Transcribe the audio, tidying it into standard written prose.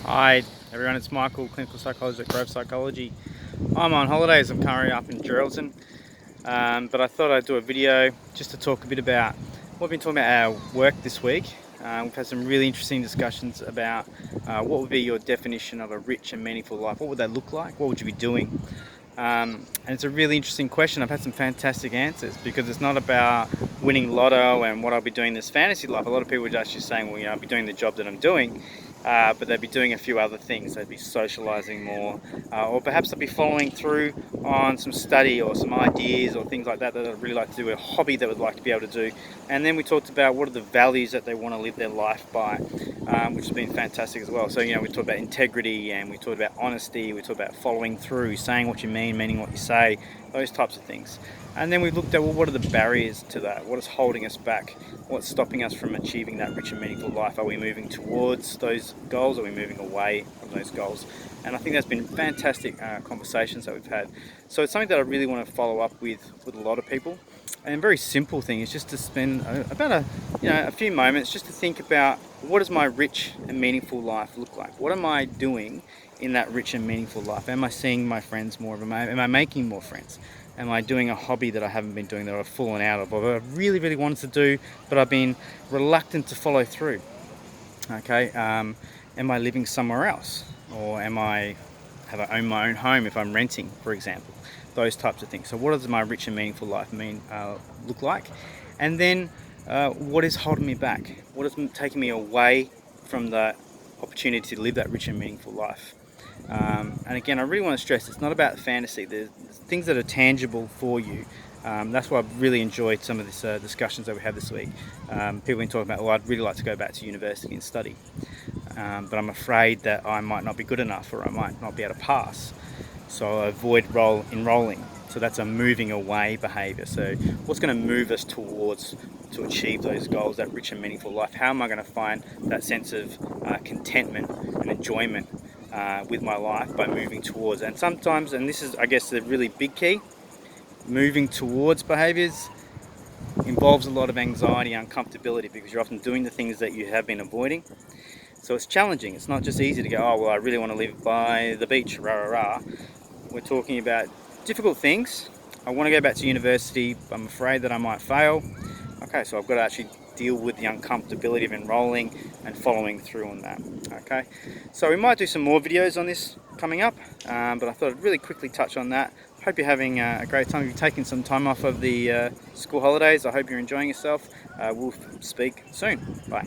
Hi everyone, it's Michael, clinical psychologist at Grove Psychology. I'm on holidays, I'm currently up in Geraldton, but I thought I'd do a video just to talk a bit about what we've been talking about our work this week. We've had some really interesting discussions about what would be your definition of a rich and meaningful life. What would that look like? What would you be doing? And it's a really interesting question. I've had some fantastic answers because it's not about winning lotto and what I'll be doing this fantasy life. A lot of people are actually saying, well, I'll be doing the job that I'm doing, but they'd be doing a few other things. They'd be socializing more, or perhaps they'd be following through on some study or some ideas or things like that that I'd really like to do, a hobby that would like to be able to do. And then we talked about what are the values that they want to live their life by, which has been fantastic as well. So, we talked about integrity, and we talked about honesty, we talked about following through, saying what you mean, meaning what you say, those types of things. And then we looked at, well, what are the barriers to that? What is holding us back? What's stopping us from achieving that rich and meaningful life? Are we moving towards those goals? Are we moving away from those goals? And I think that's been fantastic conversations that we've had. So it's something that I really want to follow up with a lot of people. And a very simple thing is just to spend about a few moments just to think about, what does my rich and meaningful life look like? What am I doing in that rich and meaningful life? Am I seeing my friends more? Am I making more friends? Am I doing a hobby that I haven't been doing, that I've fallen out of, or that I really, really wanted to do, but I've been reluctant to follow through? Okay, am I living somewhere else? Or have I own my own home if I'm renting, for example? Those types of things. So what does my rich and meaningful life look like? And then what is holding me back? What is taking me away from the opportunity to live that rich and meaningful life? And again, I really want to stress, it's not about fantasy. There's things that are tangible for you. That's why I've really enjoyed some of these discussions that we had this week. People have been talking about, well, I'd really like to go back to university and study, but I'm afraid that I might not be good enough, or I might not be able to pass, so I avoid enrolling. So that's a moving away behaviour. So what's going to move us to achieve those goals, that rich and meaningful life? How am I going to find that sense of contentment and enjoyment with my life by moving towards? And sometimes, and this is, I guess, the really big key, moving towards behaviours involves a lot of anxiety and uncomfortability, because you're often doing the things that you have been avoiding. So it's challenging. It's not just easy to go, oh, well, I really want to live by the beach, rah, rah, rah. We're talking about difficult things. I want to go back to university, but I'm afraid that I might fail. Okay, so I've got to actually deal with the uncomfortability of enrolling and following through on that. Okay, so we might do some more videos on this coming up, but I thought I'd really quickly touch on that. Hope you're having a great time. If you've taken some time off of the school holidays, I hope you're enjoying yourself. We'll speak soon. Bye.